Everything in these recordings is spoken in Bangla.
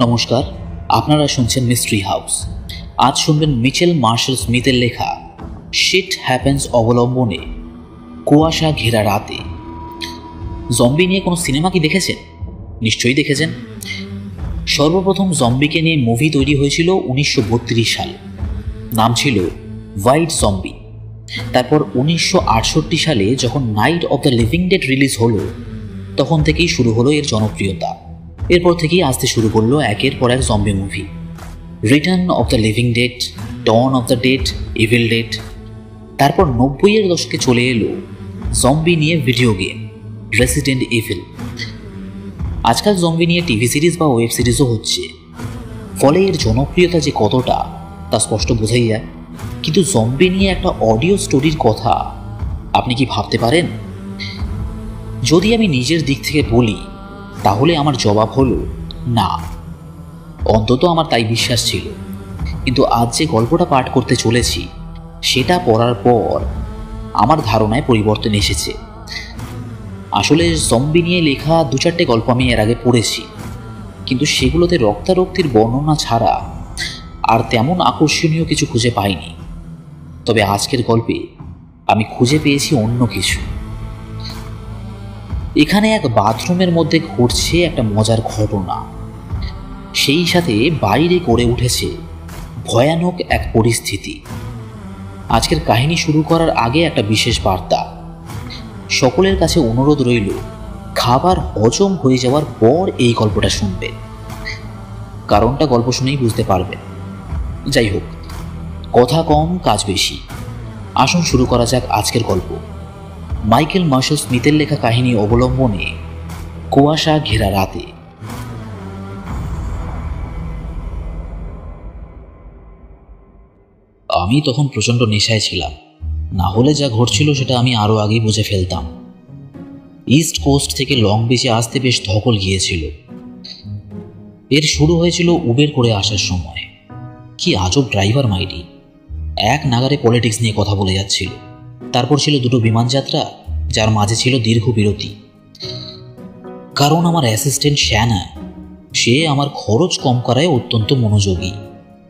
নমস্কার, আপনারা শুনছেন মিস্ট্রি হাউস। আজ শুনবেন মিচেল মার্শাল স্মিথের লেখা শিট হ্যাপেন্স অবলম্বনে কুয়াশা ঘেরা রাতে। জম্বি নিয়ে কোনো সিনেমা কি দেখেছেন? নিশ্চয়ই দেখেছেন। সর্বপ্রথম জম্বিকে নিয়ে মুভি তৈরি হয়েছিল 1932 সালে। নাম ছিল হোয়াইট জম্বি। তারপর 1968 সালে যখন night of the living dead release হলো, তখন থেকেই শুরু হলো এর জনপ্রিয়তা। এরপর থেকেই আসতে শুরু করলো একের পর এক zombie movie. Return of the living dead, dawn of the dead, evil dead. তারপর 90-এর দশকে চলে এলো জম্বি নিয়ে ভিডিও গেম রেসিডেন্ট ইভিল। আজকাল জম্বি নিয়ে টিভি সিরিজ বা ওয়েব সিরিজও হচ্ছে, ফলে এর জনপ্রিয়তা যে কতটা তা স্পষ্ট বোঝাই যায়। কিন্তু জম্বি নিয়ে একটা অডিও স্টোরির কথা আপনি কি ভাবতে পারেন? যদি আমি নিজের দিক থেকে বলি, তাহলে আমার জবাব হলো না। অন্তত আমার তাই বিশ্বাস ছিল। কিন্তু আজ যে গল্পটা পাঠ করতে চলেছি, সেটা পড়ার পর আমার ধারণায় পরিবর্তন এসেছে। আসলে জম্বি নিয়ে লেখা 2-4টে গল্প আমি এর আগে পড়েছি, কিন্তু সেগুলোতে রক্তারক্তির বর্ণনা ছাড়া আর তেমন আকর্ষণীয় কিছু খুঁজে পাইনি। তবে আজকের গল্পে আমি খুঁজে পেয়েছি অন্য কিছু। এখানে এক বাথরুমের মধ্যে ঘটছে একটা মজার ঘটনা, সেই সাথে বাইরে গড়ে উঠেছে ভয়ানক এক পরিস্থিতি। আজকের কাহিনী শুরু করার আগে একটা বিশেষ বার্তা। সকলের কাছে অনুরোধ রইল, খাবার হজম হয়ে যাওয়ার পর এই গল্পটা শুনবেন। কারণটা গল্প শুনেই বুঝতে পারবেন। যাই হোক, কথা কম কাজ বেশি। আসুন শুরু করা যাক আজকের গল্প। মাইকেল মার্শাল স্মিথের লেখা কাহিনী অবলম্বনে কুয়াশা ঘেরা রাতে। আমি তখন প্রচণ্ড নেশায় ছিলাম। না হলে যা ঘটছিল সেটা আমি আরও আগেই বুঝে ফেলতাম। ইস্ট কোস্ট থেকে লং বিচে আসতে বেশ ধকল গিয়েছিল। এর শুরু হয়েছিল উবের করে আসার সময়। কি আজব ড্রাইভার মাইরি, এক নাগারে পলিটিক্স নিয়ে কথা বলে যাচ্ছিল। তারপর ছিল 2টো বিমান যাত্রা, যার মাঝে ছিল দীর্ঘ বিরতি। কারণ আমার অ্যাসিস্ট্যান্ট শ্যানা, সে আমার খরচ কম করায় অত্যন্ত মনোযোগী।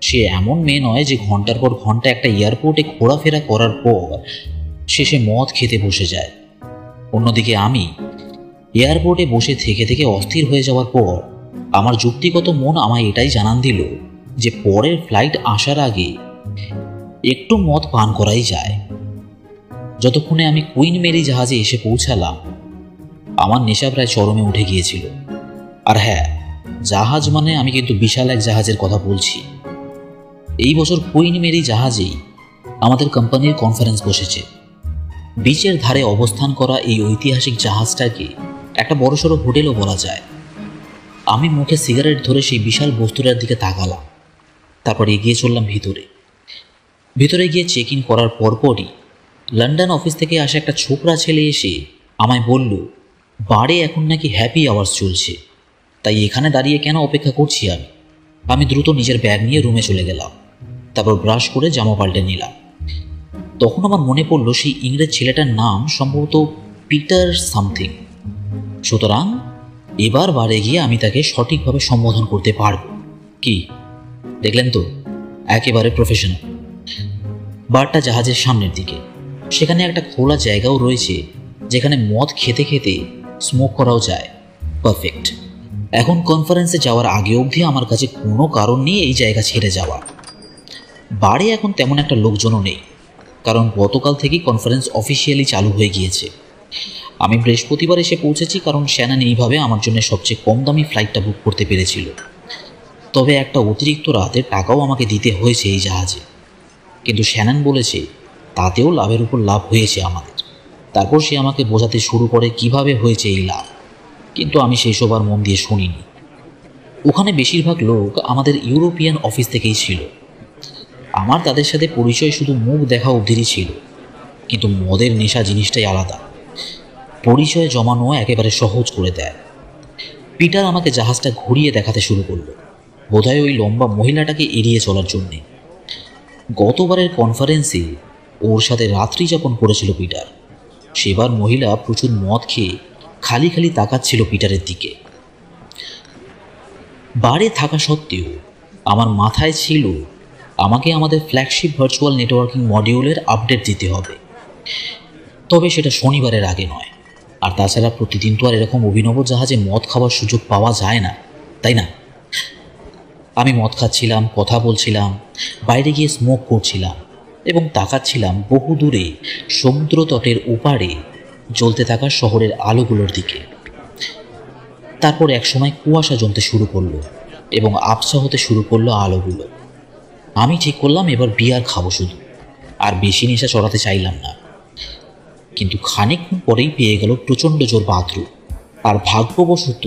সে এমন মেয়ে নয় যে ঘন্টার পর ঘন্টা একটা এয়ারপোর্টে ঘোরাফেরা করার পর শেষে মদ খেতে বসে যায়। অন্যদিকে আমি এয়ারপোর্টে বসে থেকে থেকে অস্থির হয়ে যাওয়ার পর আমার যুক্তিগত মন আমায় এটাই জানান দিল যে পরের ফ্লাইট আসার আগে একটু মদ পান করাই যায়। যতক্ষণে আমি কুইন মেরি জাহাজে এসে পৌঁছালাম, আমার নেশা প্রায় চরমে উঠে গিয়েছিল। আর হ্যাঁ, জাহাজ মানে আমি কিন্তু বিশাল এক জাহাজের কথা বলছি। এই বছর কুইন মেরি জাহাজেই আমাদের কোম্পানির কনফারেন্স বসেছে। বিচের ধারে অবস্থান করা এই ঐতিহাসিক জাহাজটাকে একটা বড়সড় হোটেলও বলা যায়। আমি মুখে সিগারেট ধরে সেই বিশাল বস্তুটার দিকে তাকালাম। তারপর এগিয়ে চললাম ভিতরে গিয়ে চেক ইন করার পরপরই লন্ডন অফিস থেকে আসা একটা ছোকরা ছেলে এসে আমায় বলল, বারে এখন নাকি হ্যাপি আওয়ার্স চলছে, তাই এখানে দাঁড়িয়ে কেন অপেক্ষা করছি। আমি দ্রুত নিজের ব্যাগ নিয়ে রুমে চলে গেলাম। তারপর ব্রাশ করে জামা পাল্টে নিলাম। তখন আমার মনে পড়লো সেই ইংরেজ ছেলেটার নাম সম্ভবত পিটার সামথিং। সুতরাং এবার বারে গিয়ে আমি তাকে সঠিকভাবে সম্বোধন করতে পারব। কি দেখলেন তো, একেবারে প্রফেশনাল। বারটা জাহাজের সামনের দিকে, সেখানে একটা খোলা জায়গাও রয়েছে যেখানে মদ খেতে খেতে স্মোক করাও যায়। পারফেক্ট। এখন কনফারেন্সে যাওয়ার আগে অবধি আমার কাছে কোনো কারণ নেই এই জায়গা ছেড়ে যাওয়ার। বারে এখন তেমন একটা লোকজনও নেই, কারণ গতকাল থেকেই কনফারেন্স অফিসিয়ালি চালু হয়ে গিয়েছে। আমি বৃহস্পতিবার এসে পৌঁছেছি, কারণ শ্যানান এইভাবে আমার জন্য সবচেয়ে কম দামি ফ্লাইটটা বুক করতে পেরেছিল। তবে একটা অতিরিক্ত রাতের টাকাও আমাকে দিতে হয়েছে এই জাহাজে। কিন্তু শ্যানান বলেছে তাতেও লাভের উপর লাভ হয়েছে আমাদের। তারপর সে আমাকে বোঝাতে শুরু করে কিভাবে হয়েছে এই লাভ, কিন্তু আমি সেই সব আর মন দিয়ে শুনিনি। ওখানে বেশিরভাগ লোক আমাদের ইউরোপিয়ান অফিস থেকেই ছিল। আমার তাদের সাথে পরিচয় শুধু মুখ দেখা অবধিরই ছিল, কিন্তু মদের নেশা জিনিসটাই আলাদা। পরিচয় জমানো একেবারে সহজ করে দেয়। পিটার আমাকে জাহাজটা ঘুরিয়ে দেখাতে শুরু করলো, বোধহয় ওই লম্বা মহিলাটাকে এড়িয়ে চলার জন্যে। গতবারের কনফারেন্সে ওর সাথে রাত্রি যাপন করেছিল পিটার। সেবার মহিলা প্রচুর মদ খেয়ে খালি খালি তাকাচ্ছিল পিটারের দিকে। বারে থাকা সত্ত্বেও আমার মাথায় ছিল আমাকে আমাদের ফ্ল্যাগশিপ ভার্চুয়াল নেটওয়ার্কিং মডিউলের আপডেট দিতে হবে, তবে সেটা শনিবারের আগে নয়। আর তাছাড়া প্রতিদিন তো আর এরকম অভিনব জাহাজে মদ খাওয়ার সুযোগ পাওয়া যায় না, তাই না? আমি মদ খাচ্ছিলাম, কথা বলছিলাম, বাইরে গিয়ে স্মোক করছিলাম এবং তাকাচ্ছিলাম বহু দূরে সমুদ্র তটের ওপারে জ্বলতে থাকা শহরের আলোগুলোর দিকে। তারপর একসময় কুয়াশা জমতে শুরু করলো এবং আবছা হতে শুরু করলো আলোগুলো। আমি ঠিক করলাম এবার বিয়ার খাবো শুধু, আর বেশি নেশা চড়াতে চাইলাম না। কিন্তু খানিকক্ষণ পরেই পেয়ে গেল প্রচণ্ড জোর বাথরুম। আর ভাগ্যবশত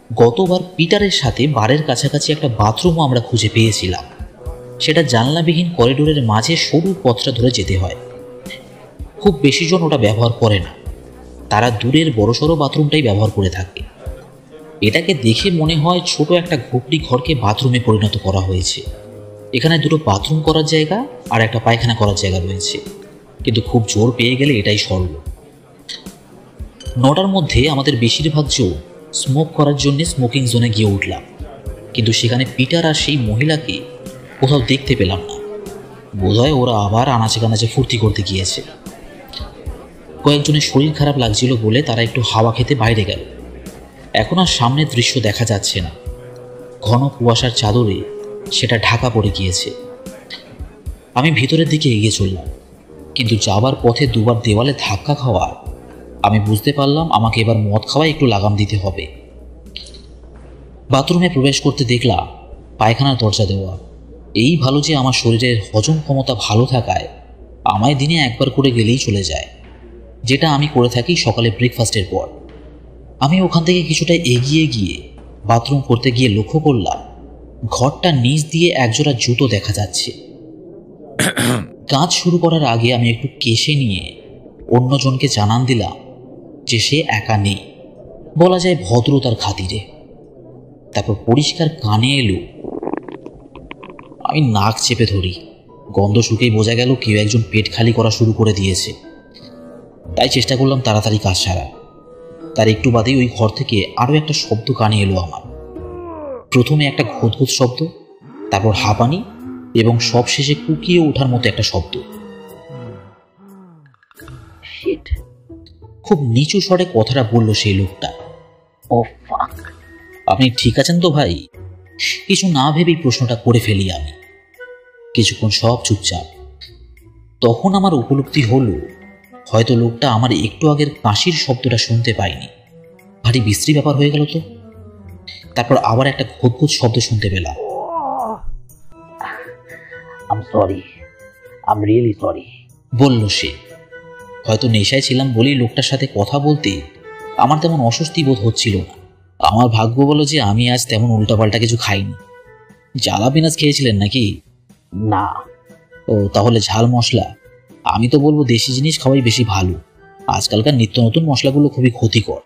গতবার পিটারের সাথে বারের কাছাকাছি একটা বাথরুমও আমরা খুঁজে পেয়েছিলাম। সেটা জানলাবিহীন করিডোরের মাঝে সরু পথটা ধরে যেতে হয়। খুব বেশি জন ওটা ব্যবহার করে না, তারা দূরের বড়সড় বাথরুমটাই ব্যবহার করে থাকে। এটাকে দেখে মনে হয় ছোট একটা ঘুপড়ি ঘরকে বাথরুমে পরিণত করা হয়েছে। এখানে দুটো বাথরুম করার জায়গা আর একটা পায়খানা করার জায়গা রয়েছে, কিন্তু খুব জোর পেয়ে গেলে এটাই সরল। 9টার মধ্যে আমাদের বেশিরভাগ জন স্মোক করার জন্য স্মোকিং জোনে গিয়ে উঠলাম, কিন্তু সেখানে পিটার আর সেই মহিলাকে কোথাও দেখতে পেলাম না। বোধহয় ওরা আবার আনাচে কানাচে ফুর্তি করতে গিয়েছে। কয়েকজনের শরীর খারাপ লাগছিল বলে তারা একটু হাওয়া খেতে বাইরে গেল। এখন আর সামনের দৃশ্য দেখা যাচ্ছে না, ঘন কুয়াশার চাদরে সেটা ঢাকা পড়ে গিয়েছে। আমি ভিতরের দিকে এগিয়ে চললাম, কিন্তু যাবার পথে দুবার দেওয়ালে ধাক্কা খাওয়ার আমি বুঝতে পারলাম আমাকে এবার মদ খাওয়ায় একটু লাগাম দিতে হবে। বাথরুমে প্রবেশ করতে দেখলাম পায়খানার দরজা দেওয়া। এই ভালো যে আমার শরীরের হজম ক্ষমতা ভালো থাকায় আমায় দিনে একবার করে গেলেই চলে যায়, যেটা আমি করে থাকি সকালে ব্রেকফাস্টের পর। আমি ওখান থেকে কিছুটা এগিয়ে গিয়ে বাথরুম করতে গিয়ে লক্ষ্য করলাম ঘরটা নিচ দিয়ে একজোড়া জুতো দেখা যাচ্ছে। কাজ শুরু করার আগে আমি একটু কেশে নিয়ে অন্যজনকে জানান দিলাম যে সে একা নেই, বলা যায় ভদ্রতার খাতিরে। তারপর পরিষ্কার কানে এলো। আমি নাক চেপে ধরি, গন্ধ শুকেই বোঝা গেল কেউ একজন পেট খালি করা শুরু করে দিয়েছে। তাই চেষ্টা করলাম তাড়াতাড়ি কাজ সারা। তার একটু বাদেই ওই ঘর থেকে আরও একটা শব্দ কানে এলো আমার। প্রথমে একটা ঘোঁত শব্দ, তারপর হাঁপানি এবং সবশেষে কুকিয়ে ওঠার মতো একটা শব্দ। খুব নিচু স্বরে কথাটা বলল সেই লোকটা। ও ফাক, আপনি ঠিক আছেন তো ভাই? কিছু না ভেবেই প্রশ্নটা করে ফেলি আমি। কিছুক্ষণ সব চুপচাপ। তখন আমার উপলব্ধি হলো হয়তো লোকটা আমার একটু আগের কাশির শব্দটা শুনতে পায়নি। ভারী বিশ্রী ব্যাপার হয়ে গেল তো। তারপর আবার একটা ঘোঁত শব্দ শুনতে পেলাম। I am sorry, I am really sorry, বলল সে। হয়তো নেশায় ছিলাম বলেই লোকটার সাথে কথা বলতে আমার তেমন অস্বস্তি বোধ হচ্ছিল না। আমার ভাগ্য বলো যে আমি আজ তেমন উল্টাপাল্টা কিছু খাইনি। জ্বালা পেঁয়াজ খেয়েছিলেন নাকি? না। ও, তাহলে ঝাল মশলা? আমি তো বলবো দেশি জিনিস খাওয়াই বেশি ভালো। আজকালকার নিত্য নতুন মশলাগুলো খুবই ক্ষতিকর।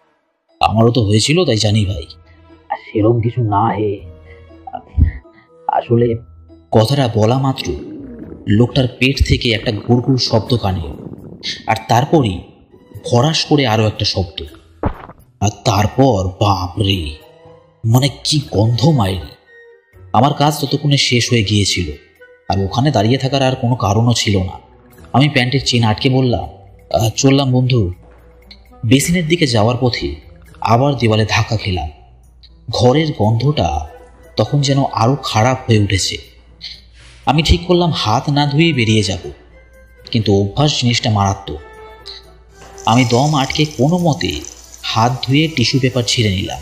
আমারও তো হয়েছিল, তাই জানি ভাই। সেরকম কিছু না হে, আসলে। কথাটা বলা মাত্র লোকটার পেট থেকে একটা গুড়গুড় শব্দ কানে, আর তারপরই ফরাস করে আরো একটা শব্দ। আর তারপর বাপরে, মানে কি গন্ধ মাইরি! আমার কাজ ততক্ষণে শেষ হয়ে গিয়েছিল, আর ওখানে দাঁড়িয়ে থাকার আর কোনো কারণও ছিল না। আমি প্যান্টের চেন আটকে বললাম, চললাম বন্ধু। বেসিনের দিকে যাওয়ার পথে আবার দেওয়ালে ধাক্কা খেলাম। ঘরের গন্ধটা তখন যেন আরো খারাপ হয়ে উঠেছে। আমি ঠিক করলাম হাত না ধুয়ে বেরিয়ে যাব, কিন্তু অভ্যাস জিনিসটা মারাত্মক। আমি দম আটকে কোনো মতে হাত ধুয়ে টিস্যু পেপার ছিঁড়ে নিলাম।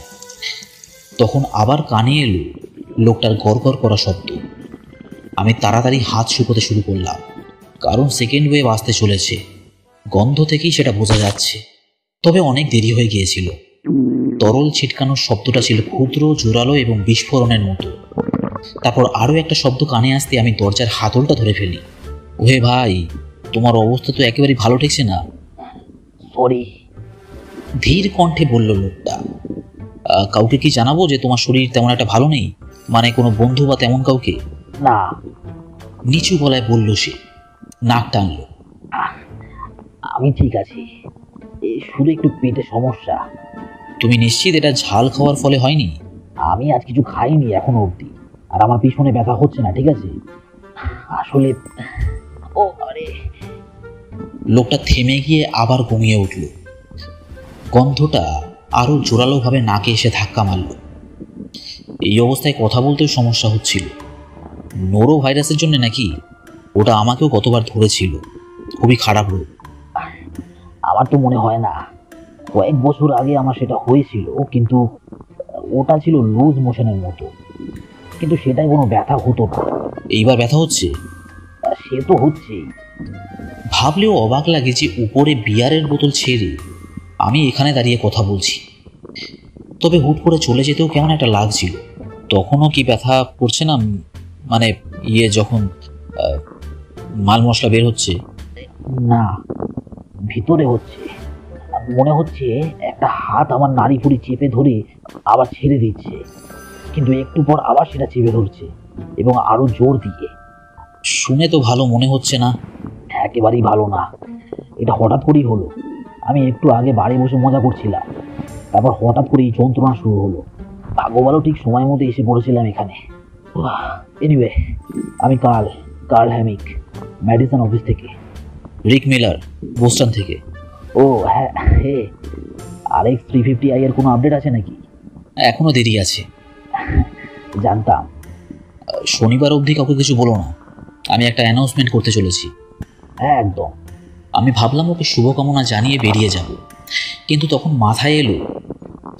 তখন আবার কানে এলো লোকটার গড়গড় করা শব্দ। আমি তাড়াতাড়ি হাত শুকোতে শুরু করলাম, কারণ সেকেন্ড ওয়েভ আসতে চলেছে। গন্ধ থেকেই সেটা বোঝা যাচ্ছে। তবে অনেক দেরি হয়ে গিয়েছিল। তরল ছিটকানোর শব্দটা ছিল ক্ষুদ্র, জোরালো এবং বিস্ফোরণের মতো। তারপর আরও একটা শব্দ কানে আসতে আমি দরজার হাতলটা ধরে ফেলি। ওহে ভাই, তোমার অবস্থা তো একেবারেই ভালো ঠেকছে না। সরি, ধীর কণ্ঠে বলল লোকটা। কাউকে কি জানাবো যে তোমার শরীর তেমন একটা ভালো নেই? মানে কোনো বন্ধু বা তেমন কাউকে? না, নিচু গলায় বলল সে। নাক টানল। আমি ঠিক আছি, শুধু একটু পেটে সমস্যা। তুমি নিশ্চিত এটা ঝাল খাওয়ার ফলে হয়নি? আমি আজ কিছু খাইনি এখনো অবধি, আর আমার পিছনে ব্যথা হচ্ছে না, ঠিক আছে? আসলে ও আরে লোকটা থেমে গিয়ে আবার ঘুমিয়ে উঠল। গন্ধটা আরো জোরালোভাবে নাকে এসে ধাক্কা মারল। এই অবস্থায় কথা বলতেও সমস্যা হচ্ছিল। নোরো ভাইরাসের জন্য নাকি? ওটা আমাকেও কতবার ধরেছিল। খুবই খারাপ রোগ। আমার তো মনে হয় না। কয়েক বছর আগে আমার সেটা হয়েছিল, কিন্তু ওটা ছিল লুজ মোশনের মতো, কিন্তু সেটাই কোনো ব্যথা হতো না। এইবার ব্যথা হচ্ছে? সে তো হচ্ছেই। ভাবলেও অবাক লাগে যে উপরে বিয়ারের বোতল ছেড়ে আমি এখানে দাঁড়িয়ে কথা বলছি। তবে হুট করে চলে যেতেও কেমন একটা লাগছিল। তখনও কি ব্যথা করছে না? মানে যখন মাল মশলা বের হচ্ছে? না, ভিতরে হচ্ছে। মনে হচ্ছে একটা হাত আমার নাড়ি ফুড়ি চেপে ধরে আবার ছেড়ে দিচ্ছে, কিন্তু একটু পর আবার সেটা চেপে ধরছে এবং আরো জোর দিয়ে। শুনে তো ভালো মনে হচ্ছে না। একেবারেই ভালো না। এটা হঠাৎ করেই হলো। আমি একটু আগে বাড়ি বসে মজা করছিলাম, তারপর হঠাৎ করে এই যন্ত্রণা শুরু হলো। ভাগ্য ভালো ঠিক সময় মতো এসে পড়েছিলাম এখানে। এনিওয়ে, আমি কার্ল হ্যামিক, মেডিসিন অফিস থেকে। রিক মিলার, বোস্টন থেকে। ও হ্যাঁ, RX 350i এর কোনো আপডেট আছে নাকি? এখনো দেরি আছে। জানতাম। শনিবার অবধি কাউকে কিছু বলো না। আমি একটা অ্যানাউন্সমেন্ট করতে চলেছি। হ্যাঁ, একদম। আমি ভাবলাম ওকে শুভকামনা জানিয়ে বেরিয়ে যাব, কিন্তু তখন মাথায় এলো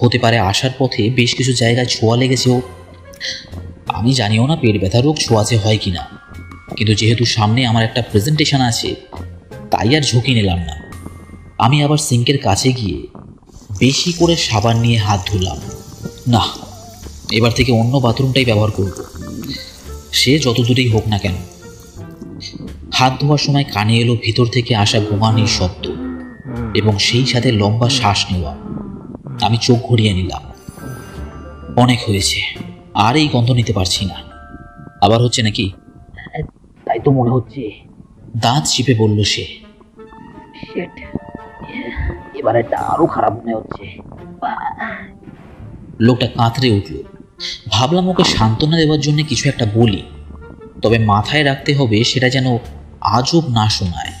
হতে পারে আসার পথে বেশ কিছু জায়গায় ছোঁয়া লেগেছে ওর। আমি জানিও না পেট ব্যথা রোগ ছোঁয়াচে হয় কিনা, কিন্তু যেহেতু সামনে আমার একটা প্রেজেন্টেশন আছে, তাই আর ঝুঁকি নিলাম না। আমি আবার সিঙ্কের কাছে গিয়ে বেশি করে সাবান নিয়ে হাত ধুলাম। না, এবার থেকে অন্য বাথরুমটাই ব্যবহার করব, সে যত দূরেই হোক না কেন। হাত ধোয়ার সময় কানে এলো ভিতর থেকে আসা ঘুমানির শব্দ এবং সেই সাথে লম্বা শ্বাস নেওয়া। আমি চোখ ঘুরিয়ে নিলাম। অনেক হয়েছে, আর এই গন্ধ নিতে পারছি না। আবার হচ্ছে নাকি? তাই তো মনে হচ্ছে। দাঁত চিপে বলল সে। এবার এটা আরো খারাপ মনে হচ্ছে। লোকটা কাঁতরে উঠল। ভাবলাম ওকে সান্ত্বনা দেওয়ার জন্য কিছু একটা বলি, তবে মাথায় রাখতে হবে সেটা যেন আজব না শোনায়।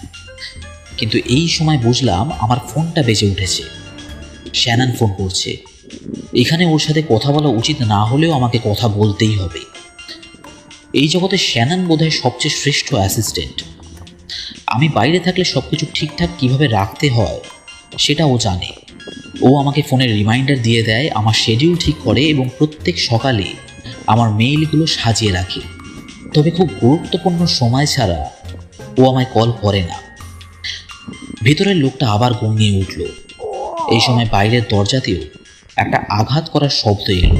কিন্তু এই সময় বুঝলাম আমার ফোনটা বেজে উঠেছে। শ্যানন ফোন করছে। এখানে ওর সাথে কথা বলা উচিত না হলেও আমাকে কথা বলতেই হবে। এই জগতে শ্যানন বোধহয় সবচেয়ে শ্রেষ্ঠ অ্যাসিস্ট্যান্ট। আমি বাইরে থাকলে সবকিছু ঠিকঠাক কিভাবে রাখতে হয় সেটা ও জানে। ও আমাকে ফোনের রিমাইন্ডার দিয়ে দেয়, আমার শিডিউল ঠিক করে এবং প্রত্যেক সকালে আমার মেইলগুলো সাজিয়ে রাখে। তবে খুব গুরুত্বপূর্ণ সময় ছাড়া ও আমায় কল করে না। ভিতরের লোকটা আবার ঘুমিয়ে উঠল। এই সময় বাইরের দরজাতেও একটা আঘাত করার শব্দ এলো।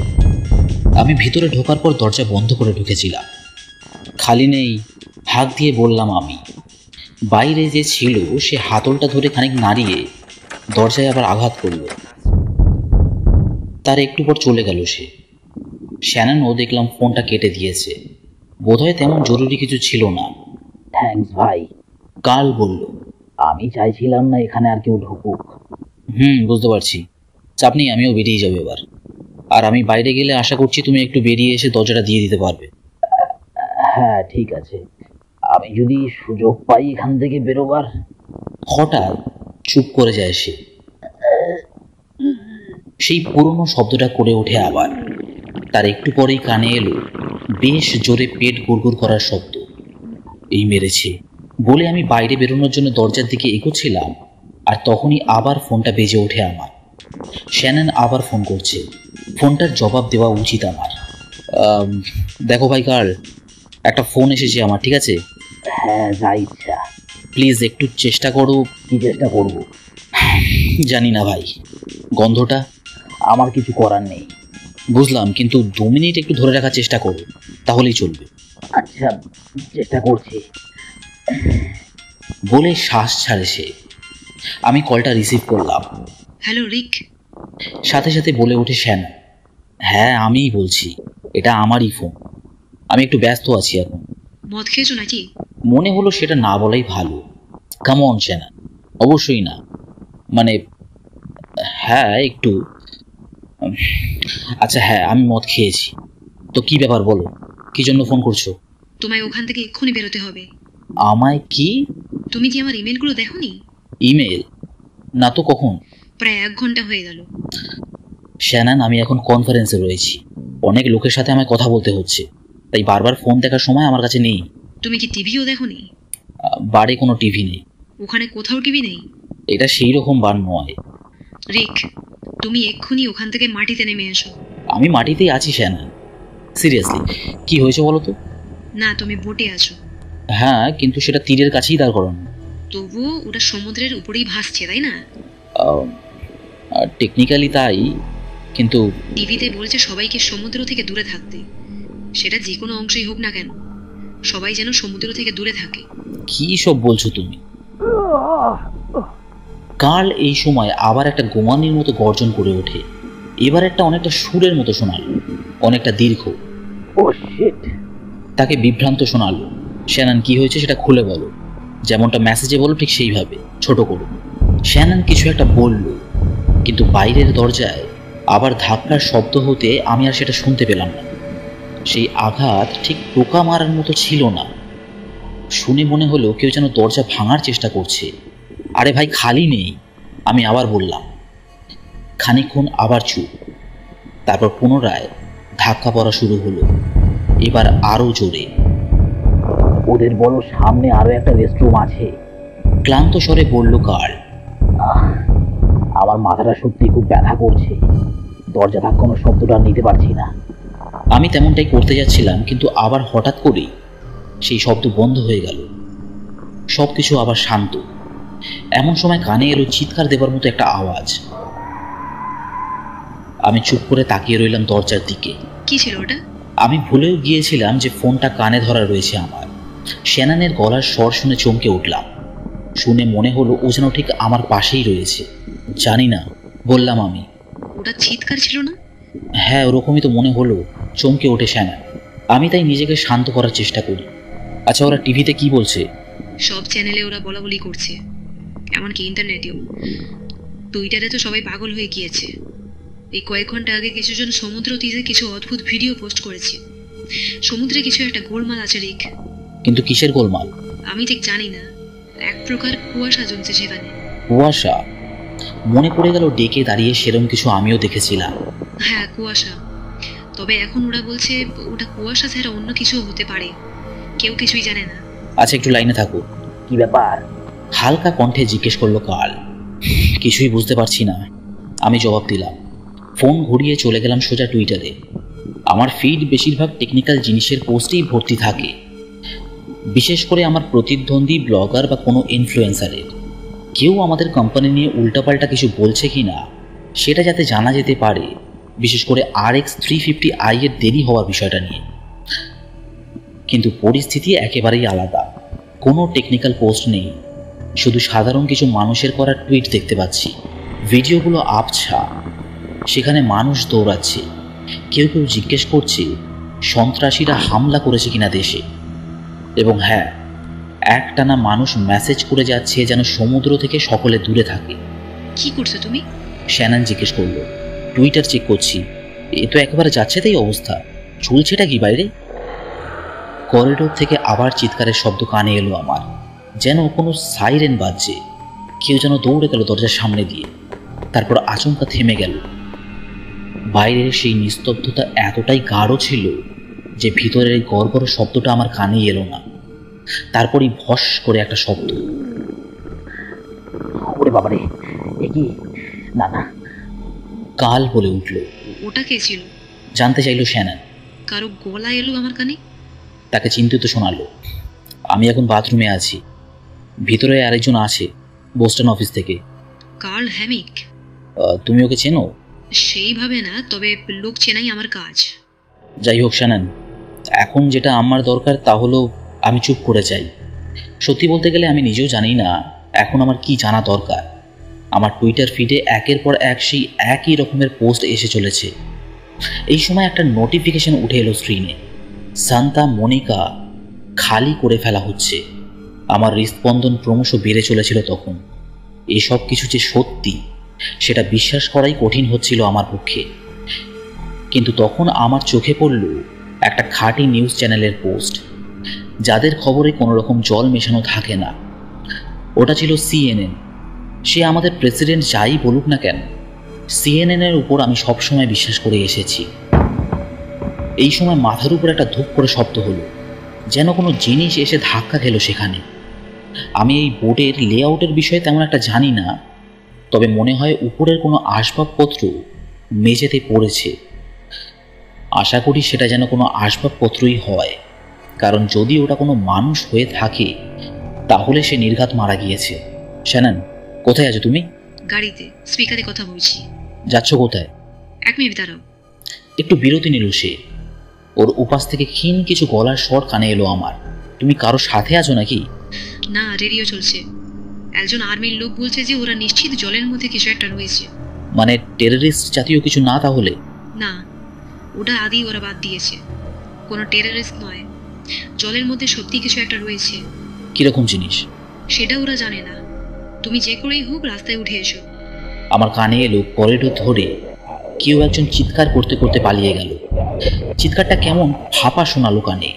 আমি ভিতরে ঢোকার পর দরজা বন্ধ করে ঢুকেছিলাম। খালি নেই, হাত দিয়ে বললাম আমি। বাইরে যে ছিল সে হাতলটা ধরে খানিক নাড়িয়ে দরজায় আবার আঘাত করল। তার একটু পর চলে গেল সে। শ্যাননও দেখলাম ফোনটা কেটে দিয়েছে। বোধহয় তেমন জরুরি কিছু ছিল না। থ্যাঙ্কস ভাই, কার্ল বলল। আমি চাইছিলাম না এখানে আর কেউ ঢুকুক। বুঝতে পারছি। চাপ নেই, আমিও বেরিয়ে যাবো এবার। আর আমি বাইরে গেলে আশা করছি তুমি একটু বেরিয়ে এসে দরজাটা দিয়ে দিতে পারবে। হ্যাঁ ঠিক আছে, আমি যদি সুযোগ পাই এখান থেকে বেরোবার। হঠাৎ চুপ করে যায় সে। সেই পুরনো শব্দটা করে ওঠে আবার। তার একটু পরেই কানে এলো বেশ জোরে পেট গুড়গুড় করার শব্দ। এই মেরেছে বলে আমি বাইরে বেরোনোর জন্য দরজার দিকে এগোচ্ছিলাম, আর তখনই আবার ফোনটা বেজে ওঠে আমার। শ্যানন আবার ফোন করছে। ফোনটার জবাব দেওয়া উচিত আমার। দেখো ভাই কার্ল, একটা ফোন এসেছে আমার, ঠিক আছে? হ্যাঁ, যা ইচ্ছা। প্লিজ একটু চেষ্টা করো। কি চেষ্টা করব? জানি না ভাই, গন্ধটা। আমার কিছু করার নেই। বুঝলাম, কিন্তু 2 মিনিট একটু ধরে রাখার চেষ্টা করো, তাহলেই চলবে। আচ্ছা, চেষ্টা করছি। বলে শ্বাস ছাড়ে সে। আমি কলটা রিসিভ করলাম। হ্যালো রিক। সাথে সাথে বলে ওঠে শ্যান। হ্যাঁ, আমিই বলছি, এটা আমারই ফোন। আমি একটু ব্যস্ত আছি এখন। মদ খেয়েছো নাকি? মনে হলো সেটা না বলাই ভালো। Come on Shaan. অবশ্যই না, মানে হ্যাঁ একটু, আচ্ছা হ্যাঁ, আমি মদ খেয়েছি। তো কি ব্যাপার বলো, কি জন্য ফোন করছো? তোমায় ওখান থেকে এক্ষুনি বেরোতে হবে। আমায় কি? তুমি কি আমার ইমেলগুলো দেখোনি? ইমেল? না তো, কখন? প্রায় 1 ঘন্টা হয়ে গেল। শ্যানান, আমি এখন কনফারেন্সে রয়েছি, অনেক লোকের সাথে আমায় কথা বলতে হচ্ছে, তাই বারবার ফোন দেখার সময় আমার কাছে নেই। তুমি কি টিভিও দেখোনি? বাড়ি কোনো টিভি নেই। ওখানে কোথাও টিভি নেই? এটা সেই রকম বার নয়। রিক, তুমি এক্ষুনি ওখান থেকে মাটিতে নেমে এসো। আমি মাটিতেই আছি শ্যানান, সিরিয়াসলি। কি হয়েছে বলো তো? না, তুমি বোটে আছো। হ্যাঁ, কিন্তু সেটা তীরের কাছেই দাঁড় করানো। তবুও ওটা সমুদ্রের উপরেই ভাসছে, তাই না? টেকনিক্যালি তাই, কিন্তু টিভিতে বলছে সবাইকে সমুদ্র থেকে দূরে থাকতে। সেটা যে কোনো অংশই হোক না কেন, সবাই যেন সমুদ্র থেকে দূরে থাকে। কি সব বলছো তুমি? কার্ল এই সময় আবার একটা গোমানির মতো গর্জন করে ওঠে। এবার একটা অনেকটা সুরের মতো শোনালো, অনেকটা দীর্ঘ। ও শিট! তাকে বিভ্রান্ত শোনালো। শ্যানান, কি হয়েছে সেটা খুলে বলো। যেমনটা মেসেজে বলো ঠিক সেইভাবে, ছোট করো। শ্যানান কিছু একটা বলল, কিন্তু বাইরের দরজায় আবার ধাক্কার শব্দ হতে আমি আর সেটা শুনতে পেলাম না। সেই আঘাত ঠিক টোকা মারার মতো ছিল না। শুনে মনে হলো কেউ যেন দরজা ভাঙার চেষ্টা করছে। আরে ভাই, খালি নেই। আমি আবার বললাম। খানিকক্ষণ আবার চুপ, তারপর পুনরায় ধাক্কা পড়া শুরু হলো, এবার আরো জোরে। ওদের বলো সামনে আরো একটা রেস্টরুম আছে। ক্লান্ত স্বরে বলল কার্ল। আমার মাথাটা সত্যি খুব ব্যথা করছে, দরজা ধাক্কানোর শব্দটা নিতে পারছি না। আমি তেমনটাই করতে যাচ্ছিলাম, কিন্তু আবার হঠাৎ করেই সেই শব্দ বন্ধ হয়ে গেল। সবকিছু আবার শান্ত। এমন সময় কানে এলো চিৎকার দেবার মতো একটা আওয়াজ। আমি চুপ করে তাকিয়ে রইলাম দরজার দিকে। কি ছিল ওটা? আমি ভুলেও গিয়েছিলাম যে ফোনটা কানে ধরা রয়েছে আমার। শ্যানানের গলার স্বর শুনে চমকে উঠলাম। শুনে মনে হলো ও যেন ঠিক আমার পাশেই রয়েছে। জানি না, বললাম আমি। ওটা চিৎকার ছিল না? হ্যাঁ, ওরকমই তো মনে হলো। চমকে ওঠে শ্যানান। আমি তাই নিজেকে শান্ত করার চেষ্টা করি। আচ্ছা, ওরা টিভিতে কি বলছে? সব চ্যানেলে ওরা বলাবলি করছে, এমনকি ইন্টারনেটেও। টুইটারে তো সবাই পাগল হয়ে গিয়েছে। এই কয়েক ঘন্টা আগে কিছুজন সমুদ্র তীরে কিছু অদ্ভুত ভিডিও পোস্ট করেছে। সমুদ্রে কিছু একটা গোলমাল আছে রিক। কিন্তু কিসের গোলমাল? আমি ঠিক জানি না, এক প্রকার কুয়াশা জমছে সেখানে। কুয়াশা? মনে পড়ে গেল ডেকে দাঁড়িয়ে সেরম কিছু আমিও দেখেছিলাম। হ্যাঁ, কুয়াশা। তবে এখন ওরা বলছে ওটা কুয়াশা ছাড়া অন্য কিছু হতে পারে। কেউ কিছুই জানে না। আচ্ছা, একটু লাইনে থাকো। কি ব্যাপার? হালকা কণ্ঠে জিজ্ঞেস করলো কার্ল। কিছুই বুঝতে পারছি না, আমি জবাব দিলাম। ফোন ঘুরিয়ে চলে গেলাম সোজা টুইটারে। আমার ফিড বেশিরভাগ টেকনিক্যাল জিনিসের পোস্টেই ভর্তি থাকে, বিশেষ করে আমার প্রতিদ্বন্দ্বী ব্লগার বা কোনো ইনফ্লুয়েন্সারের। কেউ আমাদের কোম্পানি নিয়ে উল্টাপাল্টা কিছু বলছে কি না সেটা যাতে জানা যেতে পারে, বিশেষ করে RX 350i এর দেরি হওয়ার বিষয়টা নিয়ে। কিন্তু পরিস্থিতি একেবারেই আলাদা। কোনো টেকনিক্যাল পোস্ট নেই, শুধু সাধারণ কিছু মানুষের করা টুইট দেখতে পাচ্ছি। ভিডিওগুলো আবছা, সেখানে মানুষ দৌড়াচ্ছে। কেউ কেউ জিজ্ঞেস করছে সন্ত্রাসীরা হামলা করেছে কিনা দেশে। এবং হ্যাঁ, একটানা মানুষ মেসেজ করে যাচ্ছে যেন সমুদ্র থেকে সকলে দূরে থাকে। কি করছো তুমি? শ্যানান জিজ্ঞেস করলো। টুইটার চেক করছি। এ তো একেবারে যাচ্ছে তাই অবস্থা। চলছেটা কি বাইরে? করিডোর থেকে আবার চিৎকারের শব্দ কানে এলো আমার, যেন কোনো সাইরেন বাজছে। কেউ যেন দৌড়ে গেল দরজার সামনে দিয়ে, তারপর আচমকা থেমে গেল। বাইরের সেই নিস্তব্ধতা এতটাই গাঢ় ছিল যে ভিতরের এই গড়গড় শব্দটা আমার কানে এলো না। তারপরই ভস করে একটা শব্দ। ওরে বাবারে, এ কি? না না। কাল বলে উঠল। ওটা কে ছিল? জানতে চাইল শ্যানান। কারো গলা এলো আমার কানে। তাকে চিন্তিত শোনালো। আমি এখন বাথরুমে আছি, ভিতরে আরেকজন আছে বোস্টন অফিস থেকে। কার্ল হ্যামিক? তুমি ওকে চেনো? সেইভাবে না, তবে লোক চেনাই আমার কাজ। যাই হোক শ্যানান, এখন যেটা আমার দরকার তা হলো আমি চুপ করে যাই। সত্যি বলতে গেলে আমি নিজেও জানি না এখন আমার কি জানা দরকার। আমার টুইটার ফিডে একের পর এক সেই একই রকমের পোস্ট এসে চলেছে। এই সময় একটা নোটিফিকেশন উঠে এলো স্ক্রিনে। সান্তা মনিকা খালি করে ফেলা হচ্ছে। আমার হৃদস্পন্দন ক্রমশ বেড়ে চলেছিল তখন। এসব কিছু যে সত্যি সেটা বিশ্বাস করাই কঠিন হচ্ছিল আমার পক্ষে। কিন্তু তখন আমার চোখে পড়ল একটা খাঁটি নিউজ চ্যানেলের পোস্ট, যাদের খবরে কোনো রকম জল মেশানো থাকে না। ওটা ছিল CNN। সে আমাদের প্রেসিডেন্ট যাই বলুক না কেন, CNN-এর উপর আমি সবসময় বিশ্বাস করে এসেছি। এই সময় মাথার উপর একটা ধূপ করে শব্দ হলো, যেন কোনো জিনিস এসে ধাক্কা খেল সেখানে। আমি এই বোর্ডের লেআউটের বিষয়ে তেমন একটা জানি না, তবে মনে হয় উপরের কোনো আসবাবপত্র মেঝেতে পড়েছে। আশা করি সেটা যেন কোনো আসবাবপত্রই হয়, কারণ যদি ওটা কোনো মানুষ হয়ে থাকে তাহলে সে নির্ঘাত মারা গিয়েছে। শ্যানন, কোথায় আছো তুমি? গাড়িতে স্পিকারে কথা বলছি। যাচ্ছ কোথায়? 1 মিনিট দাঁড়াও। একটু বিরতি নিল সে। ওর উপাস থেকে ক্ষীণ কিছু গলার স্বর কানে এলো আমার। তুমি কারো সাথে আছো নাকি? না, রেডিও চলছে। একজন আর্মির লোক বলছে যে ওরা নিশ্চিত জলের মধ্যে কিছু একটা রয়েছে। মানে টেররিস্ট জাতীয় কিছু না তাহলে? না, ওটা আদি ওরা বাদ দিয়েছে। কোনো টেররিস্ট নয়, জলের মধ্যে সত্যি কিছু একটা রয়েছে। কিরকম জিনিস? সেটা ওরা জানে না। তুমি যে করেই হোক রাস্তায় উঠে এসো। আমার কানে এলো করিডোর ধরে কেউ একজন চিৎকার করতে করতে পালিয়ে গেল। চিৎকারটা কেমন ফাঁপা শোনালো কানে,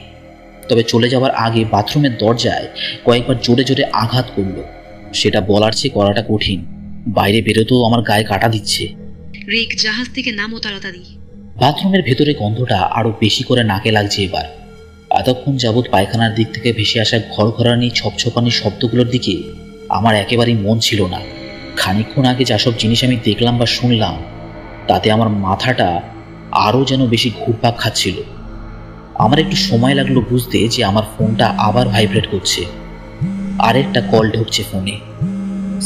তবে চলে যাওয়ার আগে বাথরুমের দরজায় কয়েকবার জোরে জোরে আঘাত করলো। সেটা বলার চেয়ে করাটা কঠিন। বাইরে বেরোতেও আমার গায়ে কাটা দিচ্ছে। রিক, জাহাজ থেকে নামো তাড়াতাড়ি। বাথরুমের ভেতরে গন্ধটা আরো বেশি করে নাকে লাগছে এবার। এতক্ষণ যাবৎ পায়খানার দিক থেকে ভেসে আসা ঘরঘরানি ছপছপানি শব্দগুলোর দিকে আমার একেবারেই মন ছিল না। খানিকক্ষণ আগে যেসব জিনিস আমি দেখলাম বা শুনলাম, তাতে আমার মাথাটা আরও যেন বেশি ঘুরপাক খাচ্ছিল। আমার একটু সময় লাগলো বুঝতে যে আমার ফোনটা আবার ভাইব্রেট করছে। আরেকটা কল ঢুকছে ফোনে।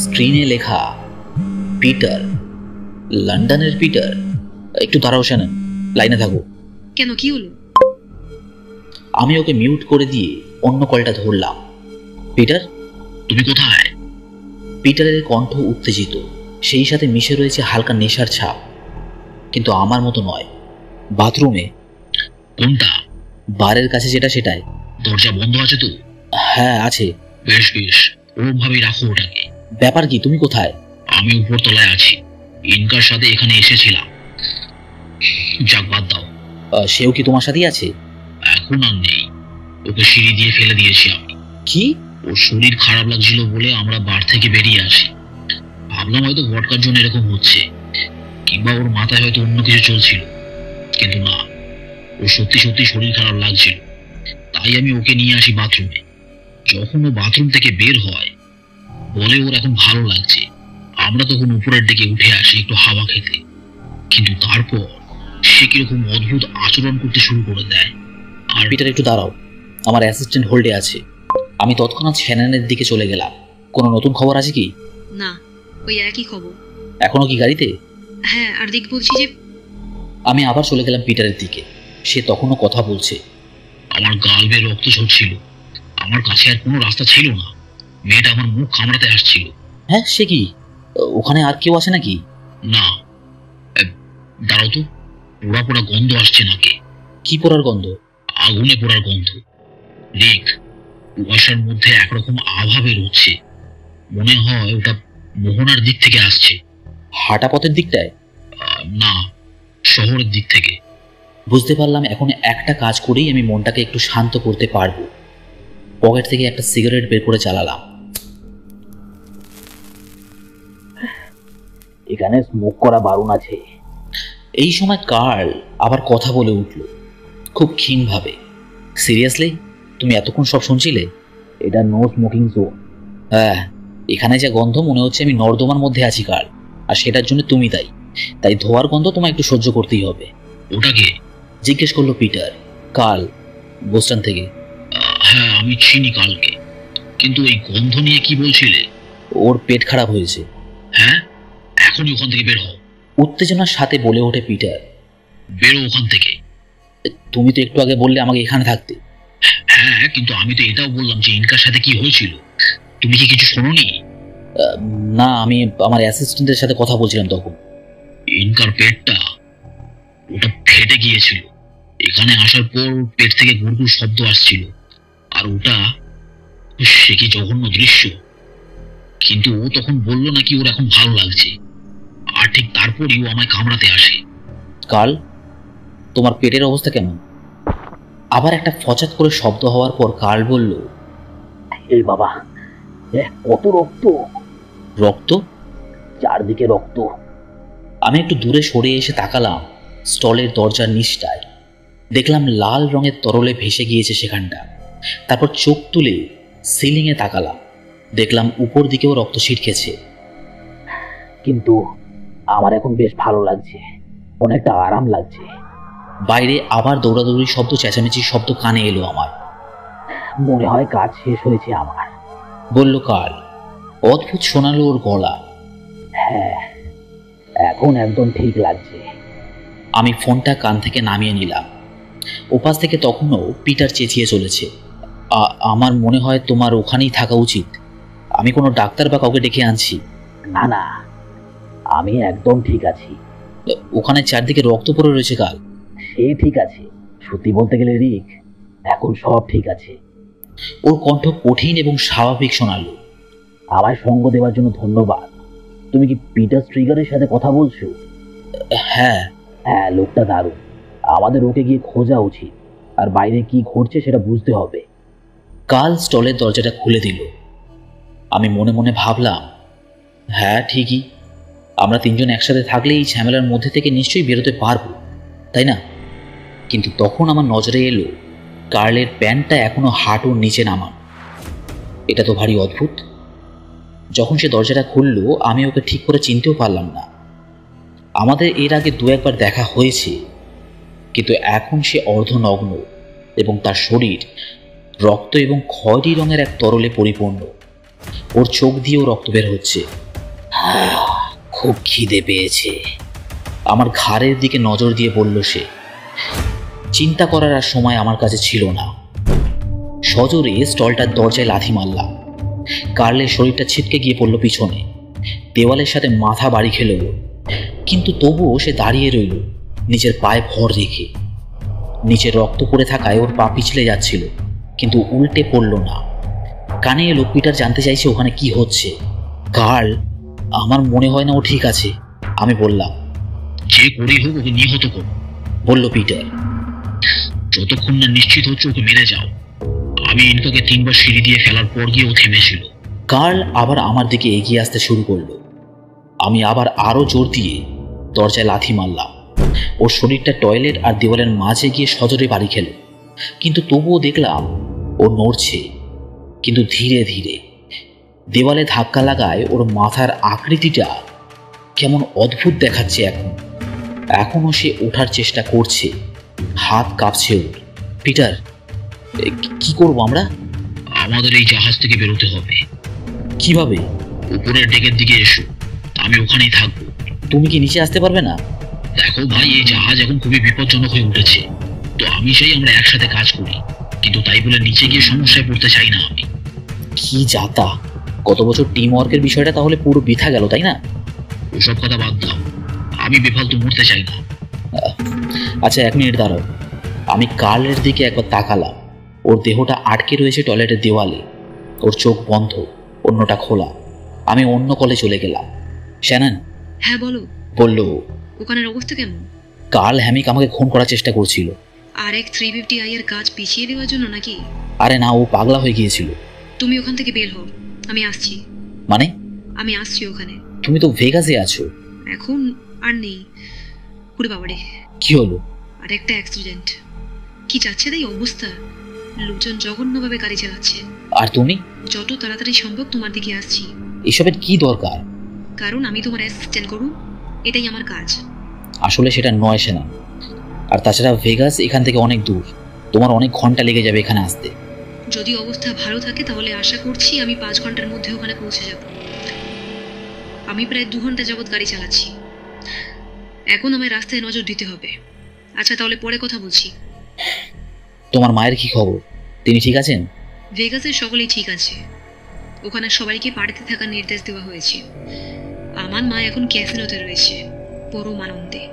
স্ক্রিনে লেখা পিটার, লন্ডনের পিটার। একটু দাঁড়াও শ্যানন, লাইনে থাকো। কেন, কি হলো? আমি ওকে মিউট করে দিয়ে অন্য কলটা ধরলাম। পিটার, তুমি কোথায়? পিটারের কণ্ঠ উত্তেজিত, সেই সাথে মিশে রয়েছে হালকা নেশার ছাপ, কিন্তু আমার মতো নয়। বাথরুমে। কোনটা? বারের কাছে যেটা, সেটাই। দরজা বন্ধ আছে তো? হ্যাঁ আছে। বেশ বেশ, ওভাবেই রাখো ওটাকে। ব্যাপার কি, তুমি কোথায়? আমি উপর তলায় আছি, ইনকার সাথে এখানে এসেছিলাম। যাক, বাদ দাও। সেও কি তোমার সাথেই আছে? এখন আর নেই, ওকে সিঁড়ি দিয়ে ফেলে দিয়েছি আমি। কি? ওর শরীর খারাপ লাগছিল বলে আমরা বার থেকে বেরিয়ে আসি। ভাবলাম হয়তো ভটকার জন্য এরকম হচ্ছে, কিংবা ওর মাথায় হয়তো অন্য কিছু চলছিল, কিন্তু না, ওর সত্যি সত্যি শরীর খারাপ লাগছিল। তাই আমি ওকে নিয়ে আসি বাথরুমে। যখন ও বাথরুম থেকে বের হয়, বলে ওর এখন ভালো লাগছে। আমরা তখন উপরের দিকে উঠে আসি একটু হাওয়া খেতে, কিন্তু তারপর সে কিরকম অদ্ভুত আচরণ করতে শুরু করে দেয়। আর পিটার, একটু দাঁড়াও, আমার অ্যাসিস্ট্যান্ট হোল্ডে আছে। আমি তৎক্ষণাৎ শ্যাননের দিকে চলে গেলাম। কোনো নতুন খবর আছে কি? না, ওই একই খবর। এখনো কি গাড়িতে? হ্যাঁ, আর দিক বলছি যে। আমি আবার চলে গেলাম পিটারের দিকে। সে তখনও কথা বলছে। আমার গাল বেয়ে রক্ত ঝরছিল। আমার কাছে আর কোনো রাস্তা ছিল না। মেয়েটা আমার মুখ কামড়াতে আসছিল। হ্যাঁ, সে কি? ওখানে আর কেউ আছে নাকি? না। দাঁড়াও তো, পোড়া পোড়া গন্ধ আসছে নাকি? কি পোড়ার গন্ধ? আগুনে পোড়ার গন্ধ। রিক, কুয়াশার মধ্যে একরকম আভা বের হচ্ছে। মনে হয় ওটা মোহনার দিক থেকে আসছে। হাঁটা পথের দিকটায়? না, শহরের দিক থেকে। বুঝতে পারলাম এখন একটা কাজ করেই আমি মনটাকে একটু শান্ত করতে পারবো। পকেট থেকে একটা সিগারেট বের করে চালালাম। এখানে স্মোক করা বারণ আছে। এই সময় কার্ল আবার কথা বলে উঠল, খুব ক্ষীণভাবে। সিরিয়াসলি, তুমি এতক্ষণ সব শুনছিলে? এটা নো স্মোকিং জোন। হ্যাঁ, এখানে যা গন্ধ মনে হচ্ছে আমি নর্দমার মধ্যে আছি কার্ল, আর সেটার জন্য তুমি দায়ী। তাই ধোয়ার গন্ধ তোমায় একটু সহ্য করতেই হবে। ওটাকে জিজ্ঞেস করলো পিটার। কার্ল, বোস্টন থেকে। হ্যাঁ, আমি চিনি কালকে, কিন্তু এই গন্ধ নিয়ে কি বলছিলে? ওর পেট খারাপ হয়েছে। হ্যাঁ, এখনই ওখান থেকে বের হও, উত্তেজনার সাথে বলে ওঠে পিটার। বেরো ওখান থেকে। তুমি তো একটু আগে বললে আমাকে এখানে থাকতে। হ্যাঁ, কিন্তু আমি তো এটাও বললাম যে ইনকার সাথে কি হয়েছিল। তুমি কি কিছু শোনোনি? না, আমি আমার অ্যাসিস্ট্যান্টের সাথে কথা বলছিলাম তখন। ইনকার পেটটা ওটা ফেটে গিয়েছিল। এখানে আসার পর পেট থেকে গুড়গুড় শব্দ আসছিল, আর ওটা, সে কি জঘন্য দৃশ্য। কিন্তু ও তখন বললো নাকি ওর এখন ভালো লাগছে, আর ঠিক তারপরই ও আমায় কামড়াতে আসে। কাল, তোমার পেটের অবস্থা কেমন? আবার একটা ফচাত করে শব্দ হওয়ার পর কার্ল বলল, এই বাবা, কত রক্ত! রক্ত? চারদিকে রক্ত। আমি একটু দূরে সরে এসে তাকালাম স্টলের দরজার নিচটায়। দেখলাম লাল রঙের তরলে ভেসে গিয়েছে সেখানটা। তারপর চোখ তুলে সিলিংয়ে তাকালাম, দেখলাম উপর দিকেও রক্ত ছিটকেছে। কিন্তু আমার এখন বেশ ভালো লাগছে, অনেকটা আরাম লাগছে। বাইরে আবার দৌড়াদৌড়ি শব্দ, চেঁচামেচির শব্দ কানে এলো আমার। মনে হয় কাজ শেষ হয়েছে আমার, বলল কার্ল। অদ্ভুত শোনালো ওর গলা। হ্যাঁ, এখন একদম ঠিক লাগছে। আমি ফোনটা কান থেকে নামিয়ে নিলাম। ওপাশ থেকে তখনও পিটার চেঁচিয়ে চলেছে, আমার মনে হয় তোমার ওখানেই থাকা উচিত। আমি কোনো ডাক্তার বা কাউকে ডেকে আনছি। না না, আমি একদম ঠিক আছি। ওখানে চারদিকে রক্ত পড়ে রয়েছে কাল। সে ঠিক আছে, সত্যি বলতে গেলে রিক, এখন সব ঠিক আছে। ওর কণ্ঠ কঠিন এবং স্বাভাবিক শোনালো। আমায় সঙ্গ দেওয়ার জন্য ধন্যবাদ। তুমি কি পিটার স্ট্রিগারের সাথে কথা বলছো? হ্যাঁ। হ্যাঁ, লোকটা দারুণ। আমাদের ওকে গিয়ে খোঁজা উচিত, আর বাইরে কি ঘটছে সেটা বুঝতে হবে। কাল স্টলের দরজাটা খুলে দিল। আমি মনে মনে ভাবলাম, হ্যাঁ ঠিকই, আমরা তিনজন একসাথে থাকলে এই ঝামেলার মধ্যে থেকে নিশ্চয়ই বেরোতে পারবো, তাই না? কিন্তু তখন আমার নজরে এলো কার্লের প্যান্টটা এখনো হাঁটুর নিচে নামান। এটা তো ভারী অদ্ভুত। যখন সে দরজাটা খুললো আমি ওকে ঠিক করে চিনতেও পারলাম না। আমাদের এর আগে দু একবার দেখা হয়েছে, কিন্তু এখন সে অর্ধনগ্ন এবং তার শরীর রক্ত এবং খয়েরি রঙের এক তরলে পরিপূর্ণ। ওর চোখ দিয়েও রক্ত বের হচ্ছে। খুব খিদে পেয়েছে। আমার ঘাড়ের দিকে নজর দিয়ে বলল সে। চিন্তা করার আর সময় আমার কাছে ছিল না। সজোরে স্টলটার দরজায় লাথি মারলাম। কার্লের শরীরটা ছিটকে গিয়ে পড়ল পিছনে। দেওয়ালের সাথে মাথা বাড়ি খেল, কিন্তু তবুও সে দাঁড়িয়ে রইল নিজের পায়ে ভর রেখে। নিচে রক্ত পড়ে থাকায় ওর পা পিছলে যাচ্ছিল, কিন্তু উল্টে পড়ল না। কানে এলো পিটার জানতে চাইছে ওখানে কি হচ্ছে। কার্ল, আমার মনে হয় না ও ঠিক আছে, আমি বললাম। যে করেই হোক ওকে নিহত করো, বলল পিটার। যতক্ষণ না নিশ্চিত হচ্ছে ওকে মেরে যাও। আমি ইনকাকে 3বার সিঁড়ি দিয়ে ফেলার পর গিয়ে ও থেমেছিল। কার্ল আবার আমার দিকে এগিয়ে আসতে শুরু করলো। আমি আবার আরো জোর দিয়ে দরজায় লাথি মারলাম। ওর শরীরটা টয়লেট আর দেওয়ালের মাঝে গিয়ে সজোরে বাড়ি খেল, কিন্তু তবুও দেখলাম ও নড়ছে, কিন্তু ধীরে ধীরে। দেওয়ালে ধাক্কা লাগায় ওর মাথার আকৃতিটা কেমন অদ্ভুত দেখাচ্ছে। এখনও সে ওঠার চেষ্টা করছে, হাত কাঁপছে ওর। পিটার, কি করবো আমরা? আমাদের এই জাহাজ থেকে বেরোতে হবে। কিভাবে? উপরের ডেকের দিকে এসো, আমি ওখানেই থাকবো। তুমি কি নিচে আসতে পারবে না? দেখো ভাই, এই জাহাজ এখন খুবই বিপজ্জনক হয়ে উঠেছে। তো আমি চাই আমরা একসাথে কাজ করি, কিন্তু তাই বলে নিচে গিয়ে সমস্যায় পড়তে চাই না আমি। কি যাতা! গত বছর টিম ওয়ার্কের বিষয়টা তাহলে পুরো বৃথা গেল, তাই না? ওসব কথা বাদ দাও, আমি বেফালতু মরতে চাই না। আচ্ছা, 1 মিনিট দাঁড়াও। আমি কার্লের দিকে একবার তাকালাম। ওর দেহটা আটকে রয়েছে টয়লেটের দেওয়ালে, ওর চোখ বন্ধ, অন্যটা খোলা। আমি অন্য কলে চলে গেলাম। শ্যানন। হ্যাঁ বলো। বলল। ওখানের অবস্থা কেমন? কার্ল হ্যামিক আমাকে খুন করার চেষ্টা করছিল। আর এক 350i এর কাজ পিছিয়ে দেওয়ার জন্য নাকি? আরে না, ও পাগলা হয়ে গিয়েছিল। তুমি ওখান থেকে বের হও, আমি আসছি। মানে? আমি আসছি ওখানে। তুমি তো ভেগাসে আছো। এখন আর নেই। ওরে বাবারে, কি হলো? আর একটা অ্যাক্সিডেন্ট। কি যাচ্ছে তাই অবস্থা, লোকজন জঘন্যভাবে গাড়ি চালাচ্ছে। আর তুমি? যত তাড়াতাড়ি সম্ভব তোমার দিকে আসছি। এসবের কি দরকার? কারণ আমি তোমার অ্যাসিস্ট্যান্ট করুন, এটাই আমার কাজ। আসলে সেটা নয় সেনা। আর তাছাড়া ভেগাস এখান থেকে অনেক দূর, তোমার অনেক ঘন্টা লেগে যাবে এখানে আসতে। যদি অবস্থা ভালো থাকে তাহলে আশা করছি আমি 5 ঘন্টার মধ্যে ওখানে পৌঁছে যাব। আমি প্রায় 2 ঘন্টা যাবৎ গাড়ি চালাচ্ছি। এখন আমায় রাস্তায় নজর দিতে হবে। আচ্ছা, তাহলে পরে কথা বলছি। তোমার মায়ের কি খবর? তিনি ঠিক আছেন? ভেগাসের সকলেই ঠিক আছে। ওখানে সবাইকে বাড়িতে থাকার নির্দেশ দেওয়া হয়েছে। আমার মা এখন ক্যাসিনোতে রয়েছে, পরম আনন্দে।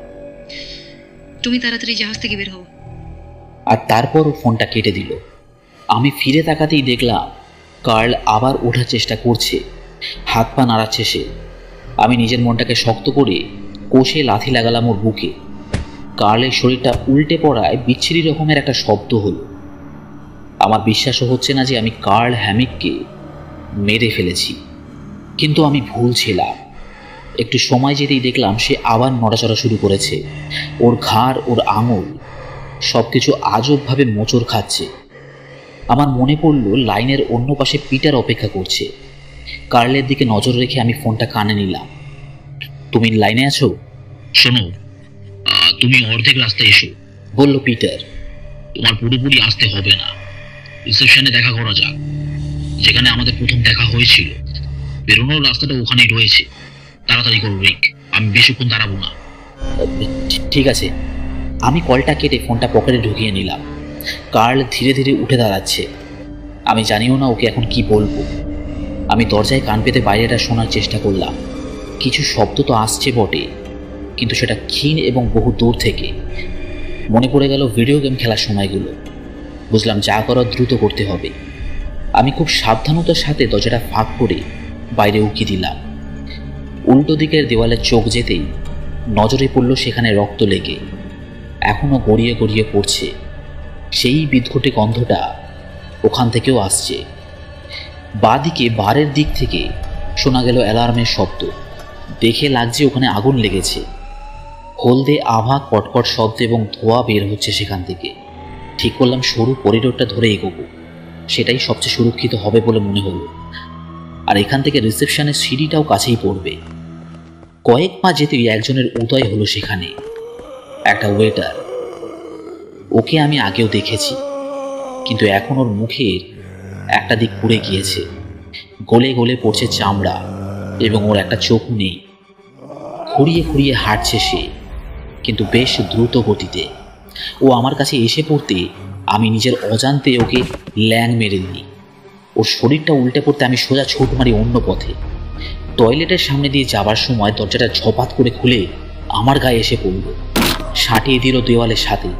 তুমি তাড়াতাড়ি জাহাজ থেকে বের হও। আর তারপর ও ফোনটা কেটে দিল। আমি ফিরে তাকাতেই দেখলাম কার্ল আবার ওঠার চেষ্টা করছে, হাত পা নাড়াচ্ছে সে। আমি নিজের মনটাকে শক্ত করে কষে লাথি লাগালাম ওর বুকে। কার্লের শরীরটা উল্টে পড়ায় বিচ্ছিরি রকমের একটা শব্দ হলো। আমার বিশ্বাসও হচ্ছে না যে আমি কার্ল হ্যামিককে মেরে ফেলেছি, কিন্তু আমি ভুল ছিলাম। একটু সময় যেতেই দেখলাম সে আবার নড়াচড়া শুরু করেছে। ওর ঘাড়, ওর আঙুল সব কিছু আজবভাবে মোচড় খাচ্ছে। আমার মনে পড়ল লাইনের অন্য পাশে পিটার অপেক্ষা করছে। কার্লের দিকে নজর রেখে আমি ফোনটা কানে নিলাম। তুমি লাইনে আছো? শোনো, তুমি অর্ধেক রাস্তায় এসো, বলল পিটার। তোমার পুরোপুরি আসতে হবে না। রিসেপশনে দেখা করা যাক, যেখানে আমাদের প্রথম দেখা হয়েছিল। বেরোনোর রাস্তাটা ওখানেই রয়েছে। তাড়াতাড়ি করো রিক, আমি বেশিক্ষণ দাঁড়াবো না। ঠিক আছে। আমি কলটা কেটে ফোনটা পকেটে ঢুকিয়ে নিলাম। কার্ল ধীরে ধীরে উঠে দাঁড়াচ্ছে। আমি জানিও না ওকে এখন কি বলবো। আমি দরজায় কান পেতে বাইরেটা শোনার চেষ্টা করলাম। কিছু শব্দ তো আসছে বটে, কিন্তু সেটা ক্ষীণ এবং বহু দূর থেকে। মনে পড়ে গেল ভিডিও গেম খেলার সময়গুলো। বুঝলাম যা করার দ্রুত করতে হবে। আমি খুব সাবধানতার সাথে দরজাটা ফাঁক করে বাইরে উকি দিলাম। উল্টো দিকের দেওয়ালে চোখ যেতেই নজরে পড়ল সেখানে রক্ত লেগে এখনো গড়িয়ে গড়িয়ে পড়ছে। সেই বিদঘটে গন্ধটা ওখান থেকেও আসছে। বাঁদিকে বারের দিক থেকে শোনা গেল অ্যালার্মের শব্দ। দেখে লাগছে ওখানে আগুন লেগেছে। হলদে আভা, কটকট শব্দ এবং ধোঁয়া বের হচ্ছে সেখান থেকে। ঠিক করলাম সরু করিডোরটা ধরে এগোবো, সেটাই সবচেয়ে সুরক্ষিত হবে বলে মনে হলো। আর এখান থেকে রিসেপশনের সিঁড়িটাও কাছেই পড়বে। কয়েক পা যেতেই একজনের উদয় হলো সেখানে, একটা ওয়েটার। ওকে আমি আগেও দেখেছি, কিন্তু এখন ওর মুখের একটা দিক পুড়ে গিয়েছে, গলে গলে পড়ছে চামড়া, এবং ওর একটা চোখ নেই। খুঁড়িয়ে খুঁড়িয়ে হাঁটছে সে, কিন্তু বেশ দ্রুত গতিতে। ও আমার কাছে এসে পড়তে আমি নিজের অজান্তে ওকে ল্যাং মেরে দিই। ওর শরীরটা উল্টে পড়তে আমি সোজা ছুট মারি অন্য পথে। টয়লেটের সামনে দিয়ে যাবার সময় দরজাটা ঝপাত করে খুলে আমার গায়ে এসে পড়ল, সাঁটিয়ে দিল দেওয়ালের সাথে।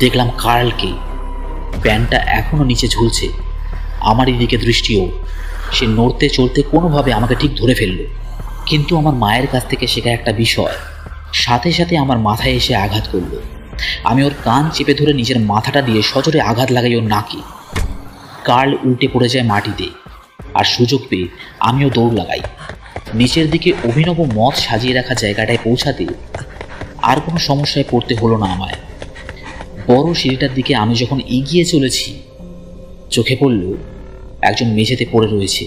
দেখলাম কার্লকে। প্যান্টটা এখনো নিচে ঝুলছে। আমারই দিকে দৃষ্টিও। সে নড়তে চলতে কোনোভাবে আমাকে ঠিক ধরে ফেলল। কিন্তু আমার মায়ের কাছ থেকে শেখা একটা বিষয় সাথে সাথে আমার মাথায় এসে আঘাত করল। আমি ওর কান চেপে ধরে নিজের মাথাটা দিয়ে সজোরে আঘাত লাগাই ওর নাকে। কার্ল উল্টে পড়ে যায় মাটিতে, আর সুযোগ পেয়ে আমিও দৌড় লাগাই। নিচের দিকে অভিনব মদ সাজিয়ে রাখা জায়গাটায় পৌঁছাতে আর কোনো সমস্যায় পড়তে হলো না আমায়। বড় সিঁড়িটার দিকে আমি যখন এগিয়ে চলেছি, চোখে পড়ল একজন মেঝেতে পড়ে রয়েছে।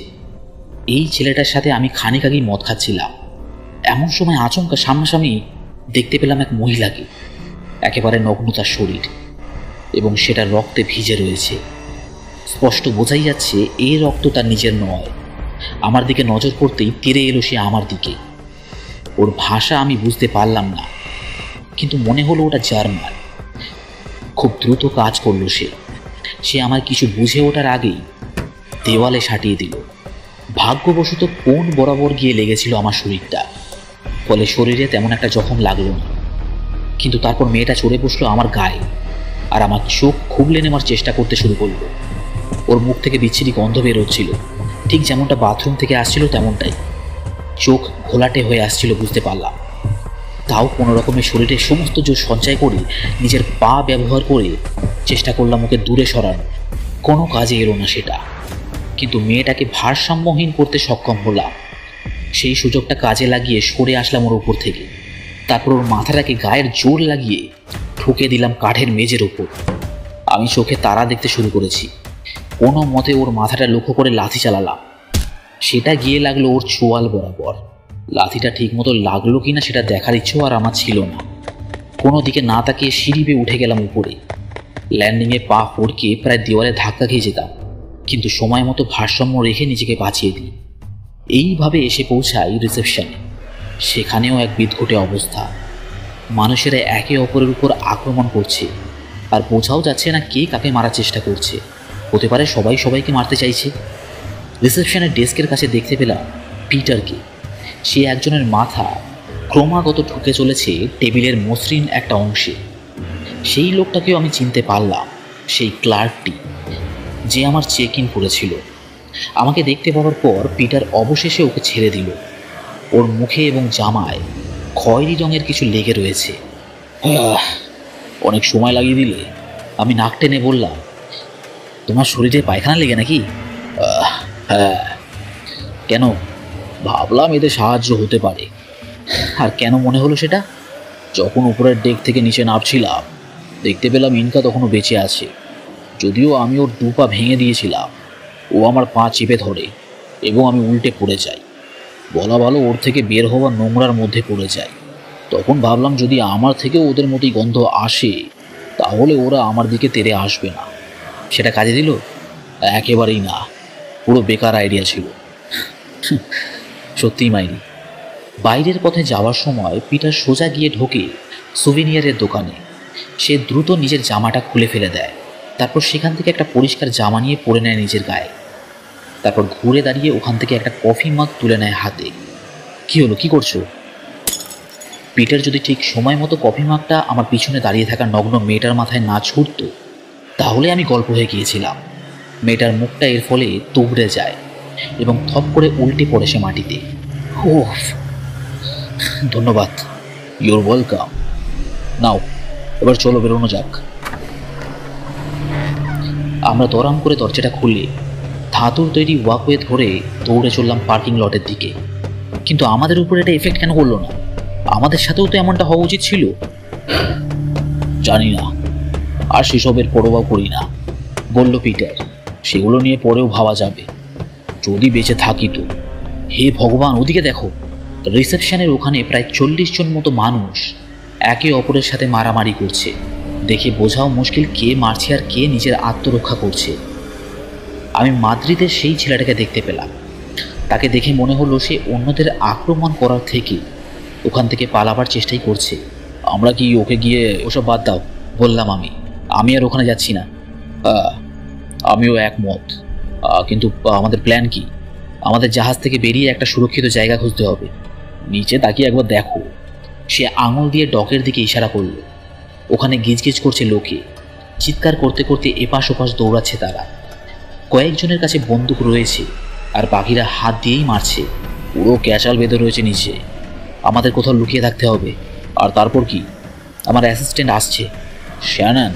এই ছেলেটার সাথে আমি খানিক আগেই মদ খাচ্ছিলাম। এমন সময় আচমকা সামনাসামনি দেখতে পেলাম এক মহিলাকে, একেবারে নগ্ন তার শরীর, এবং সেটা রক্তে ভিজে রয়েছে। স্পষ্ট বোঝাই যাচ্ছে এই রক্ত তার নিজের নয়। আমার দিকে নজর করতেই তেড়ে এলো সে আমার দিকে। ওর ভাষা আমি বুঝতে পারলাম না, কিন্তু মনে হলো ওটা জার্মান। খুব দ্রুত কাজ করলো সে আমার কিছু বুঝে ওঠার আগেই দেওয়ালে সাটিয়ে দিল। ভাগ্যবশত কোণ বরাবর গিয়ে লেগেছিল আমার শরীরটা, ফলে শরীরে তেমন একটা জখম লাগলো না। কিন্তু তারপর মেয়েটা চড়ে বসলো আমার গায়ে, আর আমার চোখ খুবলে নেওয়ার চেষ্টা করতে শুরু করলো। ওর মুখ থেকে বিচ্ছিরি গন্ধ বের হচ্ছিল, ঠিক যেমনটা বাথরুম থেকে আসছিল তেমনটাই। চোখ ঘোলাটে হয়ে আসছিল বুঝতে পারলাম। তাও কোনো রকমের শরীরের সমস্ত জোর সঞ্চয় করে নিজের পা ব্যবহার করে চেষ্টা করলাম ওকে দূরে সরানো। কোনো কাজে এলো না সেটা, কিন্তু মেয়েটাকে ভারসাম্যহীন করতে সক্ষম হলাম। সেই সুযোগটা কাজে লাগিয়ে সরে আসলাম ওর উপর থেকে। তারপর ওর মাথাটাকে গায়ের জোর লাগিয়ে ঠুকে দিলাম কাঠের মেঝের ওপর। আমি চোখে তারা দেখতে শুরু করেছি। কোনো মতে ওর মাথাটা লক্ষ্য করে লাথি চালালাম। সেটা গিয়ে লাগলো ওর চোয়াল বরাবর। লাথিটা ঠিকমতো লাগলো কিনা সেটা দেখার ইচ্ছেও আর আমার ছিল না। কোনো দিকে না তাকিয়ে সিঁড়ি বেয়ে উঠে গেলাম উপরে। ল্যান্ডিংয়ে পা ফড়কে প্রায় দেওয়ালে ধাক্কা খেয়ে যেতাম, কিন্তু সময় মতো ভারসাম্য রেখে নিজেকে বাঁচিয়ে দিই। এইভাবে এসে পৌঁছাই রিসেপশনে। সেখানেও এক বিদঘটে অবস্থা। মানুষেরা একে অপরের উপর আক্রমণ করছে, আর বোঝাও যাচ্ছে না কে কাকে মারার চেষ্টা করছে। হতে পারে সবাই সবাইকে মারতে চাইছে। রিসেপশনের ডেস্কের কাছে দেখতে পেলাম পিটারকে। সে একজনের মাথা ক্রমাগত ঠুকে চলেছে টেবিলের মসৃণ একটা অংশে। সেই লোকটাকেও আমি চিনতে পারলাম, সেই ক্লার্কটি যে আমার চেক ইন করেছিল। আমাকে দেখতে পাওয়ার পর পিটার অবশেষে ওকে ছেড়ে দিল। ওর মুখে এবং জামায় খয়েরি রঙের কিছু লেগে রয়েছে। অনেক সময় লাগিয়ে দিলে। আমি নাক টেনে বললাম, তোমার শরীরে পায়খানা লেগে নাকি? হ্যাঁ। কেন? ভাবলাম এতে সাহায্য হতে পারে। আর কেন মনে হলো সেটা? যখন উপরের ডেক থেকে নিচে নামছিলাম দেখতে পেলাম ইনকা তখনও বেঁচে আছে, যদিও আমি ওর 2 পা ভেঙে দিয়েছিলাম। ও আমার পা চেপে ধরে এবং আমি উল্টে পড়ে যাই। বলা ভালো ওর থেকে বের হওয়া নোংরার মধ্যে পড়ে যায়। তখন ভাবলাম যদি আমার থেকে ওদের মতোই গন্ধ আসে তাহলে ওরা আমার দিকে তেড়ে আসবে না। সেটা কাজে দিল? একেবারেই না, পুরো বেকার আইডিয়া ছিল। সত্যিই মাইরি। বাইরের পথে যাওয়ার সময় পিটার সোজা গিয়ে ঢোকে সুভিনিয়ারের দোকানে। সে দ্রুত নিজের জামাটা খুলে ফেলে দেয়, তারপর সেখান থেকে একটা পরিষ্কার জামা নিয়ে পরে নেয় নিজের গায়ে। তারপর ঘুরে দাঁড়িয়ে ওখান থেকে একটা কফি মাগ তুলে নেয় হাতে। কি হলো, কি করছো? পিটার যদি ঠিক সময় মতো কফি মাগটা আমার পিছনে দাঁড়িয়ে থাকা নগ্ন মেয়েটার মাথায় না ছুটত তাহলে আমি গল্প হয়ে গিয়েছিলাম। মেয়েটার মুখটা এর ফলে তুবড়ে যায় এবং থপ করে উল্টে পড়ে সে মাটিতে। ওহ, ধন্যবাদ। Your welcome. নাও এবার চলো বেরোনো যাক। আমরা দরাম করে দরজাটা খুলে ধাতুর তৈরি ওয়াকওয়ে ধরে দৌড়ে চললাম পার্কিং লটের দিকে। কিন্তু আমাদের উপর এটা এফেক্ট কেন করলো না? আমাদের সাথেও তো এমনটা হওয়া উচিত ছিল। জানি না, আর সেসবের পরোয়া করি না, বলল পিটার। সেগুলো নিয়ে পরেও ভাবা যাবে, যদি বেঁচে থাকি তো। হে ভগবান, ওদিকে দেখো। রিসেপশনের ওখানে প্রায় 40 জন মতো মানুষ একে অপরের সাথে মারামারি করছে। দেখে বোঝাও মুশকিল কে মারছে আর কে নিজের আত্মরক্ষা করছে। আমি মাদ্রিদের সেই ছেলেটাকে দেখতে পেলাম। তাকে দেখে মনে হলো সে অন্যদের আক্রমণ করার থেকে ওখান থেকে পালাবার চেষ্টাই করছে। আমরা কি ওকে গিয়ে ওসব বাদ দাও, বললাম আমি আর ওখানে যাচ্ছি না। আমিও একমত, কিন্তু আমাদের প্ল্যান কি? আমাদের জাহাজ থেকে বেরিয়ে একটা সুরক্ষিত জায়গা খুঁজতে হবে। নিচে তাকিয়ে একবার দেখো। সে আঙুল দিয়ে ডকের দিকে ইশারা করল। ওখানে গিজগিজ করছে লোকে, চিৎকার করতে করতে এপাশ ওপাশ দৌড়াচ্ছে তারা। কয়েকজনের কাছে বন্দুক রয়েছে আর বাকিরা হাত দিয়েই মারছে। পুরো ক্যাচাল বেঁধে রয়েছে নিচে। আমাদের কোথাও লুকিয়ে থাকতে হবে। আর তারপর কি? আমার অ্যাসিস্ট্যান্ট আসছে, শ্যানন।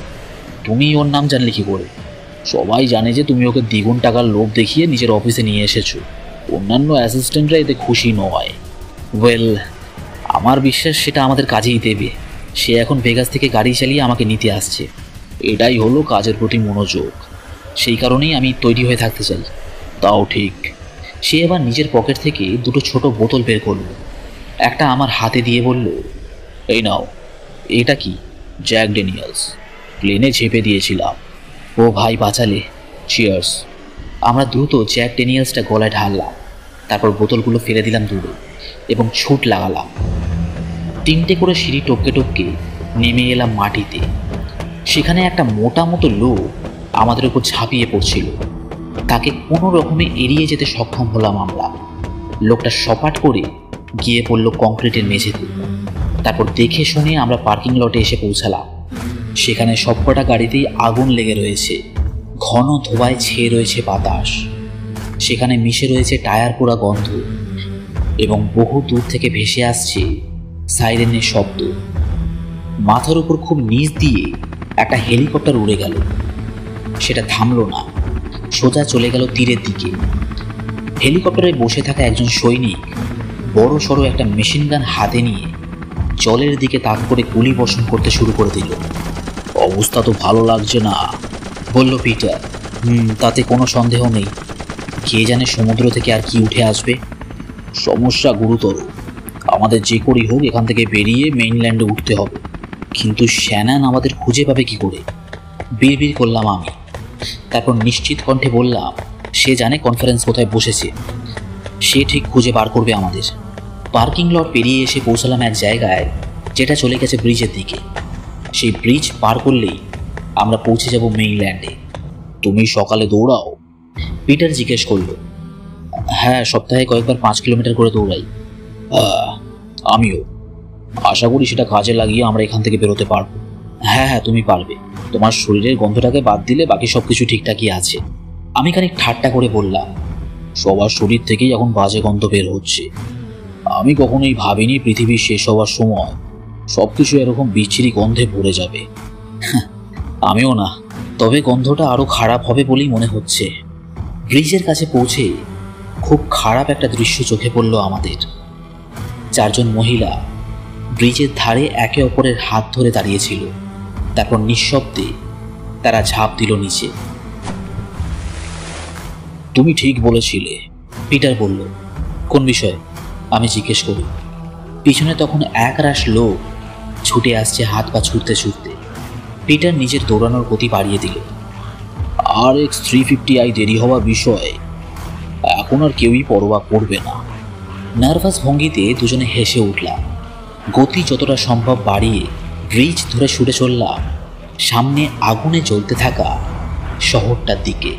তুমি ওর নাম জানলে কি করে? সবাই জানে যে তুমি ওকে দ্বিগুণ টাকার লোভ দেখিয়ে নিজের অফিসে নিয়ে এসেছো। অন্যান্য অ্যাসিস্ট্যান্টরা এতে খুশি নয়। ওয়েল, আমার বিশ্বাস সেটা আমাদের কাজেই দেবে। সে এখন ভেগাস থেকে গাড়ি চালিয়ে আমাকে নিতে আসছে। এটাই হলো কাজের প্রতি মনোযোগ। সেই কারণেই আমি তৈরি হয়ে থাকতে চাই। তাও ঠিক। সে এবার নিজের পকেট থেকে 2টো ছোট বোতল বের করলো। একটা আমার হাতে দিয়ে বলল, এই নাও। এটা কি? Jack Daniels. প্লেনে ঝেপে দিয়েছিলাম। ও ভাই বাঁচালে, চিয়ার্স। আমরা দ্রুত জ্যাক ড্যানিয়েলসটা গলায় ঢাললাম, তারপর বোতলগুলো ফেলে দিলাম দূরে এবং ছুট লাগালাম। 3টে করে সিঁড়ি টপকে টপকে নেমে এলাম মাটিতে। সেখানে একটা মোটা মতো লোক আমাদের উপর ঝাঁপিয়ে পড়ছিল। তাকে কোনো রকমে এড়িয়ে যেতে সক্ষম হলাম আমরা। লোকটা সপাট করে গিয়ে পড়ল কংক্রিটের মেঝেতে। তারপর দেখে শুনে আমরা পার্কিং লটে এসে পৌঁছালাম। সেখানে সবকটা গাড়িতেই আগুন লেগে রয়েছে। ঘন ধোঁয়ায় ছেয়ে রয়েছে বাতাস। সেখানে মিশে রয়েছে টায়ার পোড়া গন্ধ এবং বহু দূর থেকে ভেসে আসছে সাইরেনের শব্দ। মাথার উপর খুব নিচ দিয়ে একটা হেলিকপ্টার উড়ে গেল। সেটা থামলো না, সোজা চলে গেল তীরের দিকে। হেলিকপ্টারে বসে থাকা একজন সৈনিক বড় সড়ো একটা মেশিন গান হাতে নিয়ে জলের দিকে তাক করে গুলি বর্ষণ করতে শুরু করে দিল। অবস্থা তো ভালো লাগছে না, বলল পিটার। তাতে কোনো সন্দেহ নেই। কে জানে সমুদ্র থেকে আর কি উঠে আসবে। সমস্যা গুরুতর। আমাদের যে করেই হোক এখান থেকে বেরিয়ে মেইনল্যান্ডে উঠতে হবে। কিন্তু শ্যানন আমাদের খুঁজে পাবে কি করে? বিড়বিড় করলাম আমি। তারপর নিশ্চিত কণ্ঠে বললাম, সে জানে কনফারেন্স কোথায় বসেছে। সে ঠিক খুঁজে বার করবে আমাদের। পার্কিং লট পেরিয়ে এসে পৌঁছালাম এক জায়গায় যেটা চলে গেছে ব্রিজের দিকে। সেই ব্রিজ পার করলেই আমরা পৌঁছে যাব মেইনল্যান্ডে। তুমি সকালে দৌড়াও? পিটার জিজ্ঞেস করল। হ্যাঁ, সপ্তাহে কয়েকবার 5 কিলোমিটার করে দৌড়াই। আমিও। আশা করি সেটা কাজে লাগিয়ে আমরা এখান থেকে বেরোতে পারবো। হ্যাঁ, তুমি পারবে। তোমার শরীরের গন্ধটাকে বাদ দিলে বাকি সব কিছু ঠিকঠাকই আছে। আমি খানিক ঠাট্টা করে বললাম, সবার শরীর থেকেই এখন বাজে গন্ধ বের হচ্ছে। আমি কখনোই ভাবিনি পৃথিবীর শেষ হওয়ার সময় সবকিছু এরকম বিচ্ছিরি গন্ধে ভরে যাবে। আমিও না, তবে গন্ধটা আরো খারাপ হবে বলেই মনে হচ্ছে। ব্রিজের কাছে পৌঁছে খুব খারাপ একটা দৃশ্য চোখে পড়ল আমাদের। 4 জন মহিলা ব্রিজের ধারে একে অপরের হাত ধরে দাঁড়িয়েছিল। তারপর নিঃশব্দে তারা ঝাঁপ দিল নিচে। তুমি ঠিক বলেছিলে, পিটার বলল। কোন বিষয়ে? আমি জিজ্ঞেস করি। পিছনে তখন একরাশ লোক ছুটে আসছে, হাত পা ছুটতে ছুটতে। পিটার নিজের দৌড়ানোর গতি বাড়িয়ে দিল। RX 350i দেরি হওয়ার বিষয়ে এখন আর কেউই পরোয়া করবে না। নার্ভাস ভঙ্গিতে দুজনে হেসে উঠলাম। গতি যতটা সম্ভব বাড়িয়ে ব্রিজ ধরে ছুটে চললাম সামনে আগুনে জ্বলতে থাকা শহরটার দিকে।